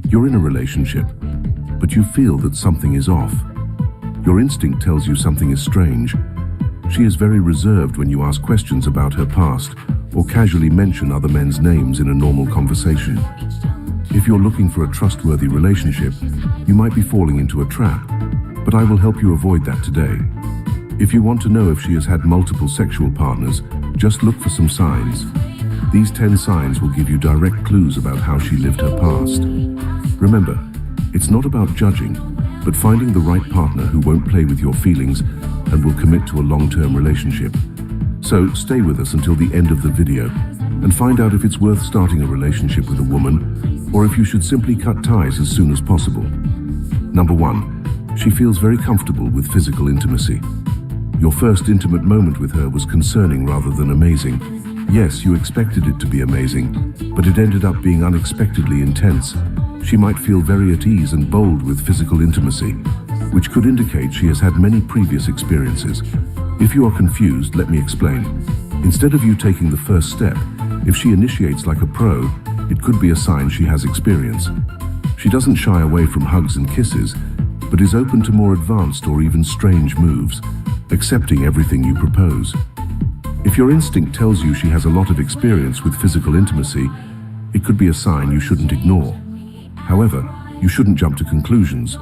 You're in a relationship, but you feel that something is off. Your instinct tells you something is strange. She is very reserved when you ask questions about her past or casually mention other men's names in a normal conversation. If you're looking for a trustworthy relationship, you might be falling into a trap, but I will help you avoid that today. If you want to know if she has had multiple sexual partners, just look for some signs. These 10 signs will give you direct clues about how she lived her past. Remember, it's not about judging, but finding the right partner who won't play with your feelings and will commit to a long-term relationship. So stay with us until the end of the video and find out if it's worth starting a relationship with a woman or if you should simply cut ties as soon as possible. Number 1, she feels very comfortable with physical intimacy. Your first intimate moment with her was concerning rather than amazing. Yes, you expected it to be amazing, but it ended up being unexpectedly intense. She might feel very at ease and bold with physical intimacy, which could indicate she has had many previous experiences. If you are confused, let me explain. Instead of you taking the first step, if she initiates like a pro, it could be a sign she has experience. She doesn't shy away from hugs and kisses, but is open to more advanced or even strange moves, accepting everything you propose. If your instinct tells you she has a lot of experience with physical intimacy, it could be a sign you shouldn't ignore. However, you shouldn't jump to conclusions.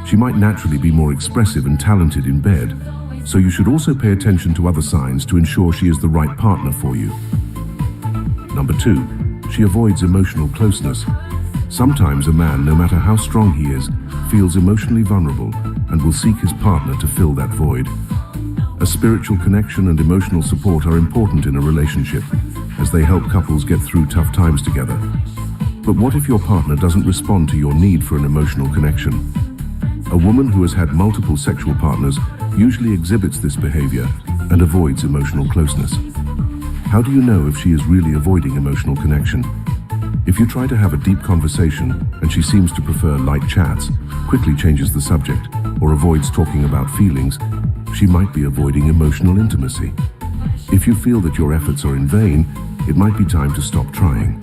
She might naturally be more expressive and talented in bed, so you should also pay attention to other signs to ensure she is the right partner for you. Number 2, she avoids emotional closeness. Sometimes a man, no matter how strong he is, feels emotionally vulnerable and will seek his partner to fill that void. A spiritual connection and emotional support are important in a relationship, as they help couples get through tough times together. But what if your partner doesn't respond to your need for an emotional connection? A woman who has had multiple sexual partners usually exhibits this behavior and avoids emotional closeness. How do you know if she is really avoiding emotional connection? If you try to have a deep conversation and she seems to prefer light chats, quickly changes the subject, or avoids talking about feelings, she might be avoiding emotional intimacy. If you feel that your efforts are in vain, it might be time to stop trying.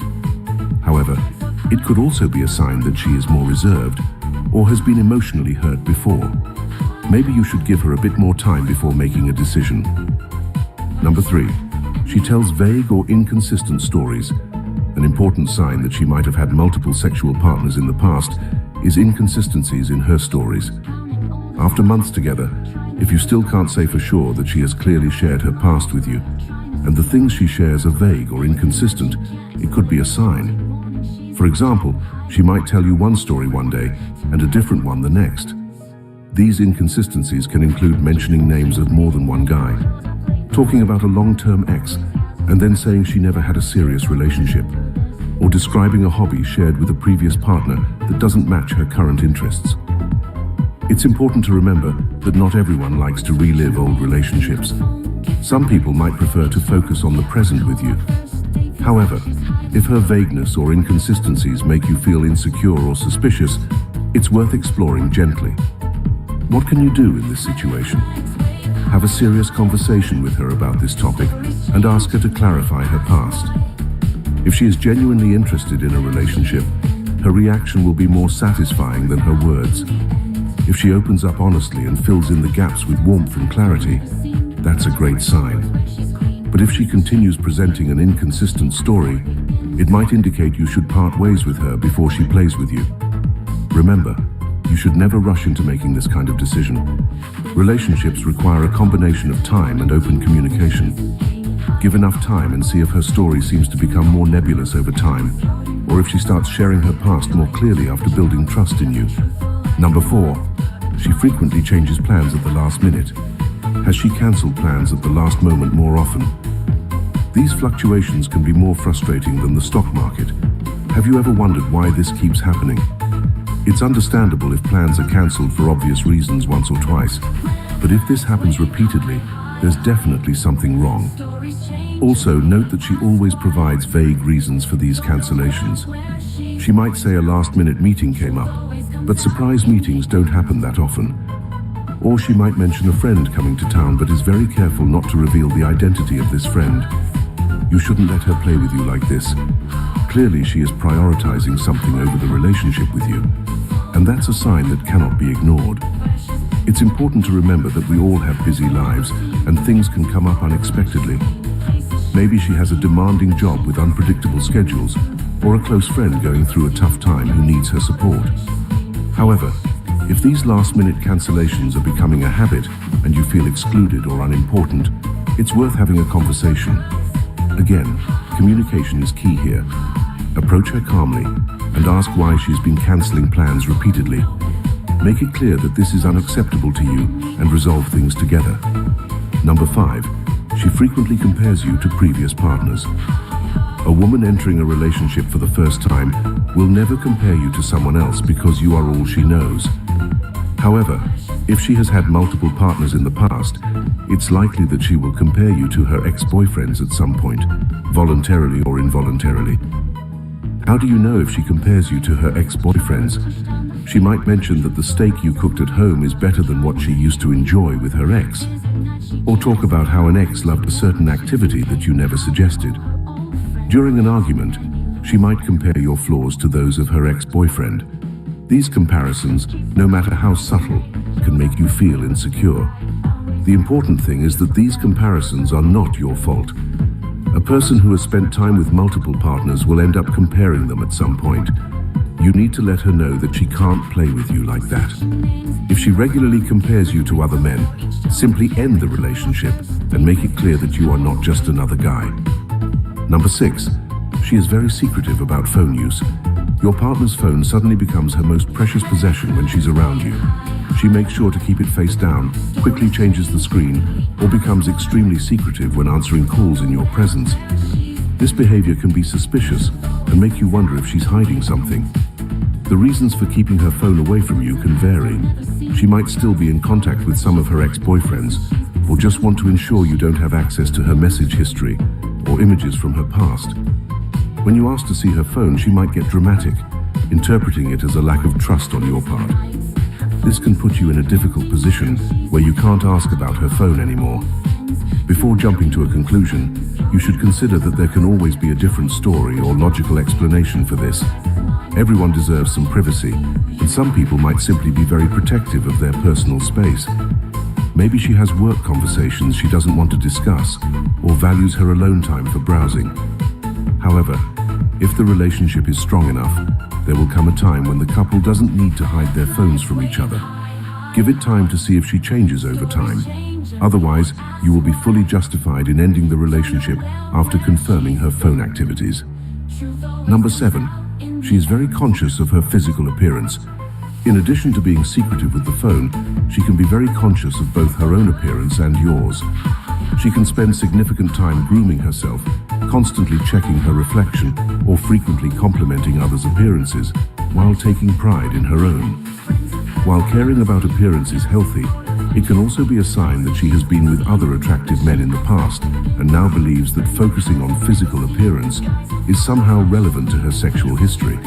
However, it could also be a sign that she is more reserved or has been emotionally hurt before. Maybe you should give her a bit more time before making a decision. Number 3, she tells vague or inconsistent stories. An important sign that she might have had multiple sexual partners in the past is inconsistencies in her stories. After months together, if you still can't say for sure that she has clearly shared her past with you, and the things she shares are vague or inconsistent, it could be a sign. For example, she might tell you one story one day and a different one the next. These inconsistencies can include mentioning names of more than one guy, talking about a long-term ex, and then saying she never had a serious relationship, or describing a hobby shared with a previous partner that doesn't match her current interests. It's important to remember that not everyone likes to relive old relationships. Some people might prefer to focus on the present with you. However, if her vagueness or inconsistencies make you feel insecure or suspicious, it's worth exploring gently. What can you do in this situation? Have a serious conversation with her about this topic and ask her to clarify her past. If she is genuinely interested in a relationship, her reaction will be more satisfying than her words. If she opens up honestly and fills in the gaps with warmth and clarity, that's a great sign. But if she continues presenting an inconsistent story, it might indicate you should part ways with her before she plays with you. Remember, you should never rush into making this kind of decision. Relationships require a combination of time and open communication. Give enough time and see if her story seems to become more nebulous over time, or if she starts sharing her past more clearly after building trust in you. Number 4, she frequently changes plans at the last minute. Has she cancelled plans at the last moment more often? These fluctuations can be more frustrating than the stock market. Have you ever wondered why this keeps happening? It's understandable if plans are cancelled for obvious reasons once or twice, but if this happens repeatedly, there's definitely something wrong. Also, note that she always provides vague reasons for these cancellations. She might say a last-minute meeting came up, but surprise meetings don't happen that often. Or she might mention a friend coming to town but is very careful not to reveal the identity of this friend. You shouldn't let her play with you like this. Clearly, she is prioritizing something over the relationship with you, and that's a sign that cannot be ignored. It's important to remember that we all have busy lives, and things can come up unexpectedly. Maybe she has a demanding job with unpredictable schedules, or a close friend going through a tough time who needs her support. However, if these last-minute cancellations are becoming a habit and you feel excluded or unimportant, it's worth having a conversation. Again, communication is key here. Approach her calmly and ask why she's been canceling plans repeatedly. Make it clear that this is unacceptable to you and resolve things together. Number 5, she frequently compares you to previous partners. A woman entering a relationship for the first time will never compare you to someone else because you are all she knows. However, if she has had multiple partners in the past, it's likely that she will compare you to her ex-boyfriends at some point, voluntarily or involuntarily. How do you know if she compares you to her ex-boyfriends? She might mention that the steak you cooked at home is better than what she used to enjoy with her ex. Or talk about how an ex loved a certain activity that you never suggested. During an argument, she might compare your flaws to those of her ex-boyfriend. These comparisons, no matter how subtle, can make you feel insecure. The important thing is that these comparisons are not your fault. A person who has spent time with multiple partners will end up comparing them at some point. You need to let her know that she can't play with you like that. If she regularly compares you to other men, simply end the relationship and make it clear that you are not just another guy. Number 6, she is very secretive about phone use. Your partner's phone suddenly becomes her most precious possession when she's around you. She makes sure to keep it face down, quickly changes the screen, or becomes extremely secretive when answering calls in your presence. This behavior can be suspicious and make you wonder if she's hiding something. The reasons for keeping her phone away from you can vary. She might still be in contact with some of her ex-boyfriends, or just want to ensure you don't have access to her message history or images from her past. When you ask to see her phone, she might get dramatic, interpreting it as a lack of trust on your part. This can put you in a difficult position where you can't ask about her phone anymore. Before jumping to a conclusion, you should consider that there can always be a different story or logical explanation for this. Everyone deserves some privacy, and some people might simply be very protective of their personal space. Maybe she has work conversations she doesn't want to discuss, or values her alone time for browsing. However, if the relationship is strong enough, there will come a time when the couple doesn't need to hide their phones from each other. Give it time to see if she changes over time. Otherwise, you will be fully justified in ending the relationship after confirming her phone activities. Number 7, she is very conscious of her physical appearance. In addition to being secretive with the phone, she can be very conscious of both her own appearance and yours. She can spend significant time grooming herself, constantly checking her reflection, or frequently complimenting others' appearances, while taking pride in her own. While caring about appearance is healthy, it can also be a sign that she has been with other attractive men in the past and now believes that focusing on physical appearance is somehow relevant to her sexual history.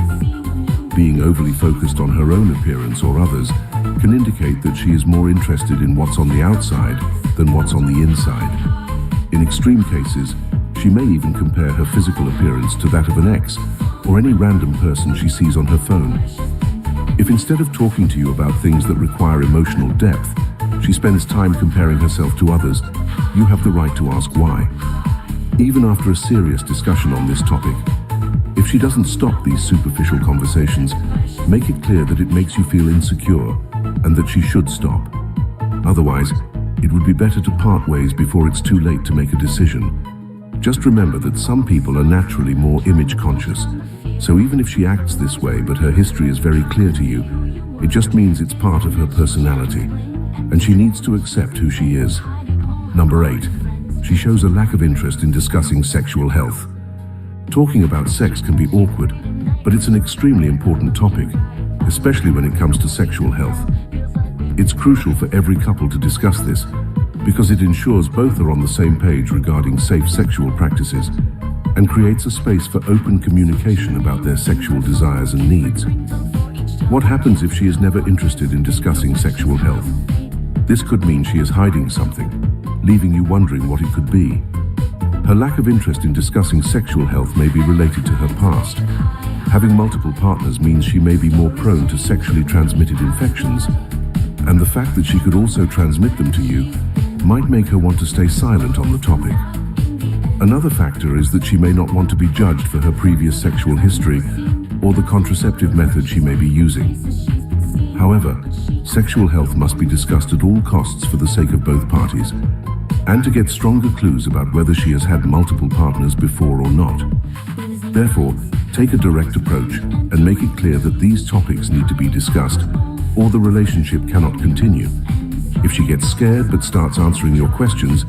Being overly focused on her own appearance or others can indicate that she is more interested in what's on the outside than what's on the inside. In extreme cases, she may even compare her physical appearance to that of an ex or any random person she sees on her phone. If instead of talking to you about things that require emotional depth, she spends time comparing herself to others, you have the right to ask why. Even after a serious discussion on this topic, if she doesn't stop these superficial conversations, make it clear that it makes you feel insecure and that she should stop. Otherwise, it would be better to part ways before it's too late to make a decision. Just remember that some people are naturally more image conscious, so even if she acts this way but her history is very clear to you, it just means it's part of her personality, and she needs to accept who she is. Number 8, she shows a lack of interest in discussing sexual health. Talking about sex can be awkward, but it's an extremely important topic, especially when it comes to sexual health. It's crucial for every couple to discuss this, because it ensures both are on the same page regarding safe sexual practices and creates a space for open communication about their sexual desires and needs. What happens if she is never interested in discussing sexual health? This could mean she is hiding something, leaving you wondering what it could be. Her lack of interest in discussing sexual health may be related to her past. Having multiple partners means she may be more prone to sexually transmitted infections, and the fact that she could also transmit them to you might make her want to stay silent on the topic. Another factor is that she may not want to be judged for her previous sexual history or the contraceptive method she may be using. However, sexual health must be discussed at all costs for the sake of both parties, and to get stronger clues about whether she has had multiple partners before or not. Therefore, take a direct approach and make it clear that these topics need to be discussed, or the relationship cannot continue. If she gets scared but starts answering your questions,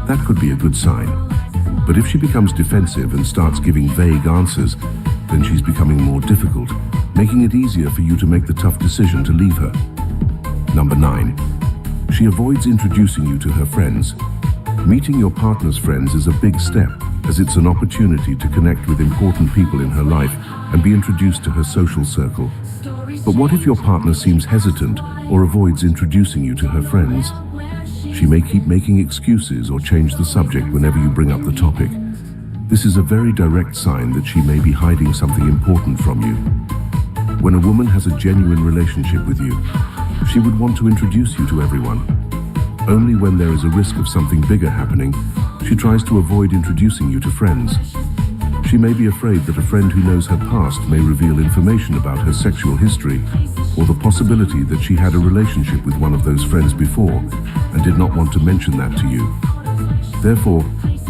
that could be a good sign. But if she becomes defensive and starts giving vague answers, then she's becoming more difficult, making it easier for you to make the tough decision to leave her. Number 9. She avoids introducing you to her friends. Meeting your partner's friends is a big step, as it's an opportunity to connect with important people in her life and be introduced to her social circle. But what if your partner seems hesitant or avoids introducing you to her friends? She may keep making excuses or change the subject whenever you bring up the topic. This is a very direct sign that she may be hiding something important from you. When a woman has a genuine relationship with you, she would want to introduce you to everyone. Only when there is a risk of something bigger happening, she tries to avoid introducing you to friends. She may be afraid that a friend who knows her past may reveal information about her sexual history, or the possibility that she had a relationship with one of those friends before and did not want to mention that to you. Therefore,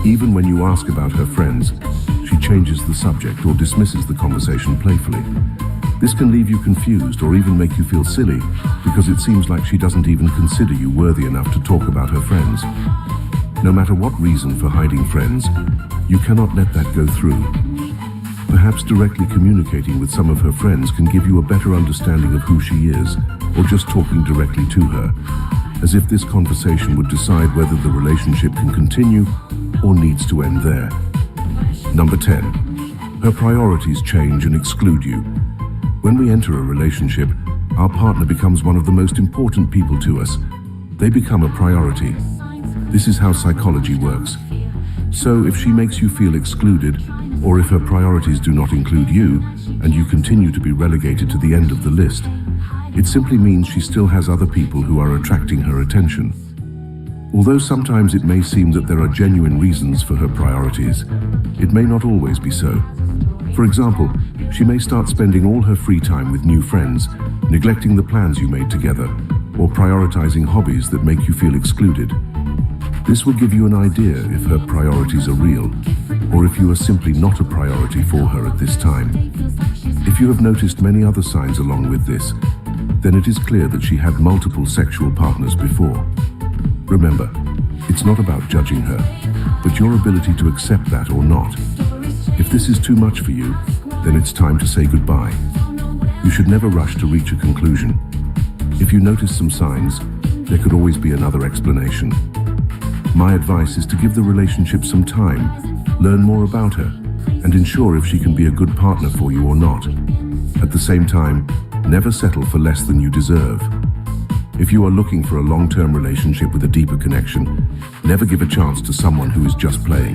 even when you ask about her friends, she changes the subject or dismisses the conversation playfully. This can leave you confused or even make you feel silly, because it seems like she doesn't even consider you worthy enough to talk about her friends. No matter what reason for hiding friends, you cannot let that go through. Perhaps directly communicating with some of her friends can give you a better understanding of who she is, or just talking directly to her, as if this conversation would decide whether the relationship can continue or needs to end there. Number 10. Her priorities change and exclude you. When we enter a relationship, our partner becomes one of the most important people to us. They become a priority. This is how psychology works. So if she makes you feel excluded, or if her priorities do not include you, and you continue to be relegated to the end of the list, it simply means she still has other people who are attracting her attention. Although sometimes it may seem that there are genuine reasons for her priorities, it may not always be so. For example, she may start spending all her free time with new friends, neglecting the plans you made together, or prioritizing hobbies that make you feel excluded. This will give you an idea if her priorities are real, or if you are simply not a priority for her at this time. If you have noticed many other signs along with this, then it is clear that she had multiple sexual partners before. Remember, it's not about judging her, but your ability to accept that or not. If this is too much for you, then it's time to say goodbye. You should never rush to reach a conclusion. If you notice some signs, there could always be another explanation. My advice is to give the relationship some time, learn more about her, and ensure if she can be a good partner for you or not. At the same time, never settle for less than you deserve. If you are looking for a long-term relationship with a deeper connection, never give a chance to someone who is just playing.